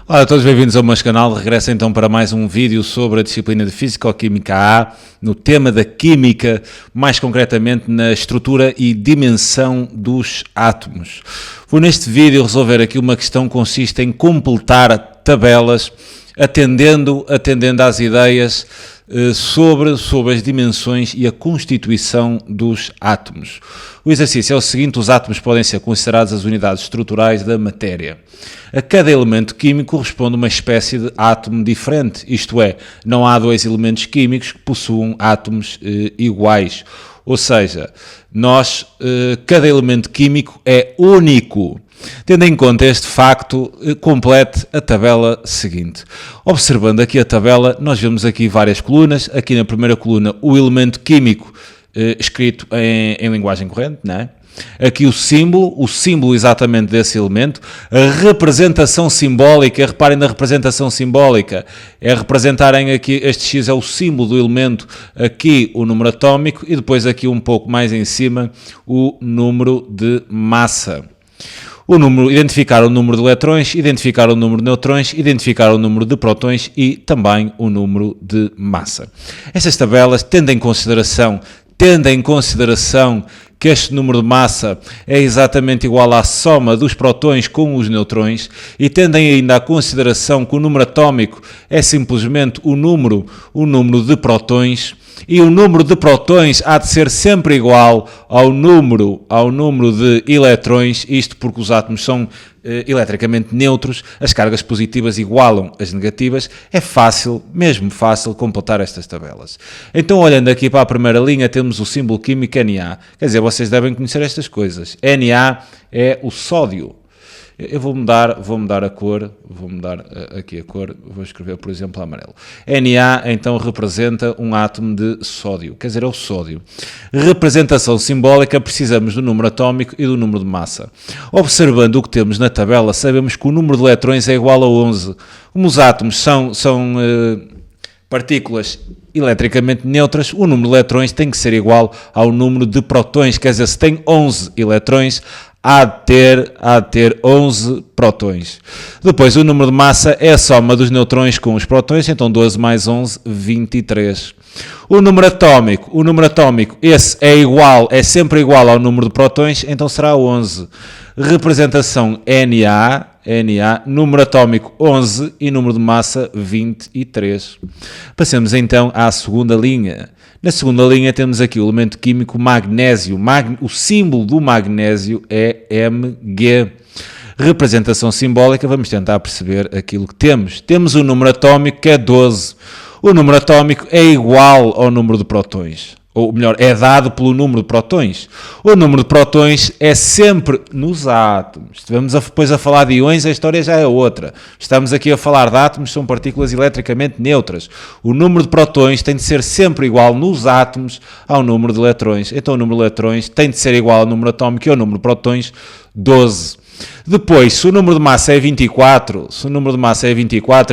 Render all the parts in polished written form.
Olá a todos, bem-vindos ao meu canal. Regresso então para mais um vídeo sobre a disciplina de Físico-Química A, no tema da Química, mais concretamente na estrutura e dimensão dos átomos. Vou neste vídeo resolver aqui uma questão que consiste em completar tabelas, atendendo às ideias sobre as dimensões e a constituição dos átomos. O exercício é o seguinte: os átomos podem ser considerados as unidades estruturais da matéria. A cada elemento químico corresponde uma espécie de átomo diferente, isto é, não há dois elementos químicos que possuam átomos iguais. Ou seja, cada elemento químico é único. Tendo em conta este facto, complete a tabela seguinte. Observando aqui a tabela, nós vemos aqui várias colunas. Aqui na primeira coluna, o elemento químico escrito em linguagem corrente, não é? Aqui o símbolo exatamente desse elemento, a representação simbólica, reparem na representação simbólica, é representarem aqui, este X é o símbolo do elemento, aqui o número atómico e depois aqui um pouco mais em cima o número de massa. Identificar o número de eletrões, identificar o número de neutrões, identificar o número de prótons e também o número de massa. Estas tabelas tendem em consideração que este número de massa é exatamente igual à soma dos prótons com os neutrões e tendem ainda à consideração que o número atómico é simplesmente o número de prótons e o número de prótons há de ser sempre igual ao número de eletrões, isto porque os átomos são eletricamente neutros, as cargas positivas igualam as negativas. É fácil, mesmo fácil, completar estas tabelas. Então, olhando aqui para a primeira linha, temos o símbolo químico Na. Quer dizer, vocês devem conhecer estas coisas. Na é o sódio. Eu vou mudar a cor, aqui a cor, vou escrever, por exemplo, amarelo. Na, então, representa um átomo de sódio, quer dizer, é o sódio. Representação simbólica, precisamos do número atómico e do número de massa. Observando o que temos na tabela, sabemos que o número de eletrões é igual a 11. Como os átomos são partículas eletricamente neutras, o número de eletrões tem que ser igual ao número de prótons, quer dizer, se tem 11 eletrões, há de ter 11 prótons. Depois, o número de massa é a soma dos neutrões com os prótons, então 12 mais 11, 23. O número atómico, esse é sempre igual ao número de prótons, então será 11. Representação Na, número atómico 11 e número de massa 23. Passemos então à segunda linha. Na segunda linha temos aqui o elemento químico magnésio. O símbolo do magnésio é Mg. Representação simbólica, vamos tentar perceber aquilo que temos. Temos o número atómico que é 12. O número atómico é igual ao número de prótons. Ou melhor, é dado pelo número de prótons. O número de prótons é sempre nos átomos. Estivemos depois a falar de íons, a história já é outra. Estamos aqui a falar de átomos, são partículas eletricamente neutras. O número de prótons tem de ser sempre igual nos átomos ao número de eletrões. Então o número de eletrões tem de ser igual ao número atómico e ao número de prótons, 12. Depois, se o número de massa é 24,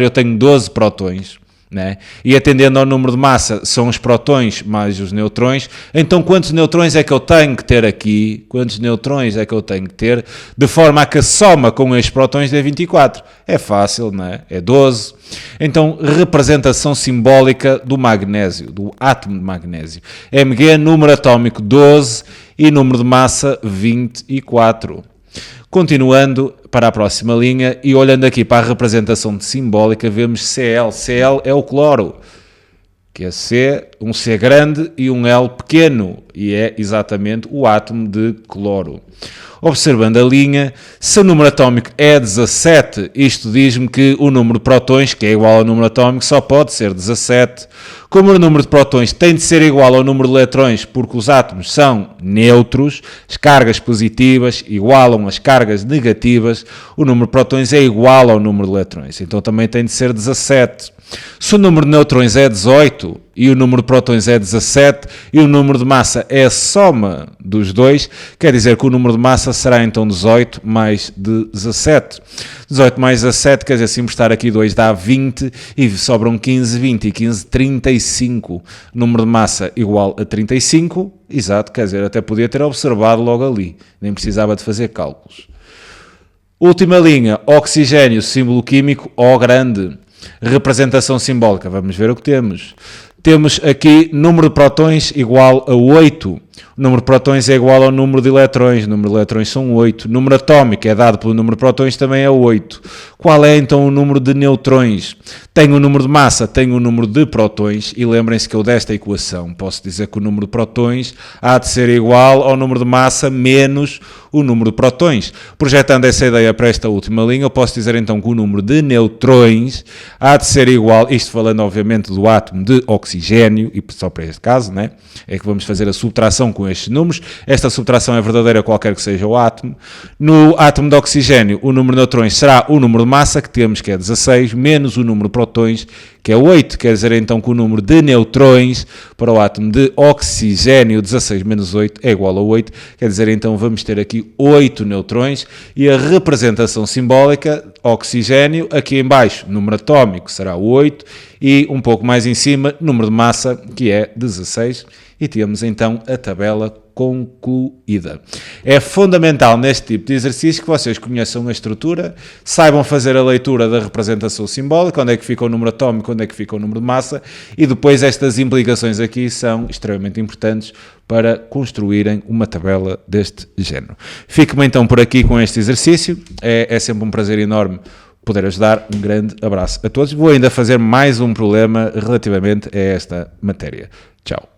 eu tenho 12 prótons. Né? E atendendo ao número de massa, são os prótons mais os neutrões. Então, quantos neutrões é que eu tenho que ter aqui? De forma a que a soma com estes prótons dê 24. É fácil, não é? É 12. Então, representação simbólica do magnésio, do átomo de magnésio. Mg, número atómico 12 e número de massa 24. Continuando para a próxima linha e olhando aqui para a representação simbólica, vemos Cl. Cl é o cloro, que é um C grande e um L pequeno, e é exatamente o átomo de cloro. Observando a linha, se o número atómico é 17, isto diz-me que o número de prótons, que é igual ao número atómico, só pode ser 17. Como o número de prótons tem de ser igual ao número de eletrões, porque os átomos são neutros, as cargas positivas igualam as cargas negativas, o número de prótons é igual ao número de eletrões, então também tem de ser 17. Se o número de neutrões é 18 e o número de prótons é 17 e o número de massa é a soma dos dois, quer dizer que o número de massa será então 18 mais 17. 18 mais 17, quer dizer, se emprestar aqui 2 dá 20 e sobram 15, 20 e 15, 35. Número de massa igual a 35, exato, quer dizer, até podia ter observado logo ali, nem precisava de fazer cálculos. Última linha, oxigênio, símbolo químico O grande. Representação simbólica, vamos ver o que temos. Temos aqui número de prótons igual a 8. O número de prótons é igual ao número de eletrões. O número de eletrões são 8. O número atómico é dado pelo número de prótons, também é 8. Qual é então o número de neutrões? Tenho o número de massa, tenho o número de prótons. E lembrem-se que eu desta equação posso dizer que o número de prótons há de ser igual ao número de massa menos o número de prótons. Projetando essa ideia para esta última linha, eu posso dizer então que o número de neutrões há de ser igual, isto falando obviamente do átomo de oxigênio, e só para este caso, né? É que vamos fazer a subtração com estes números. Esta subtração é verdadeira qualquer que seja o átomo. No átomo de oxigênio, o número de neutrões será o número de massa que temos, que é 16, menos o número de prótons, que é 8. Quer dizer então que o número de neutrões para o átomo de oxigênio, 16 menos 8, é igual a 8. Quer dizer então vamos ter aqui 8 neutrões. E a representação simbólica, oxigênio, aqui em baixo, número atómico será 8. E um pouco mais em cima, número de massa, que é 16. E temos então a tabela concluída. É fundamental neste tipo de exercício que vocês conheçam a estrutura, saibam fazer a leitura da representação simbólica, onde é que fica o número atómico, onde é que fica o número de massa, e depois estas implicações aqui são extremamente importantes para construírem uma tabela deste género. Fico-me então por aqui com este exercício, é sempre um prazer enorme poder ajudar. Um grande abraço a todos. Vou ainda fazer mais um problema relativamente a esta matéria. Tchau.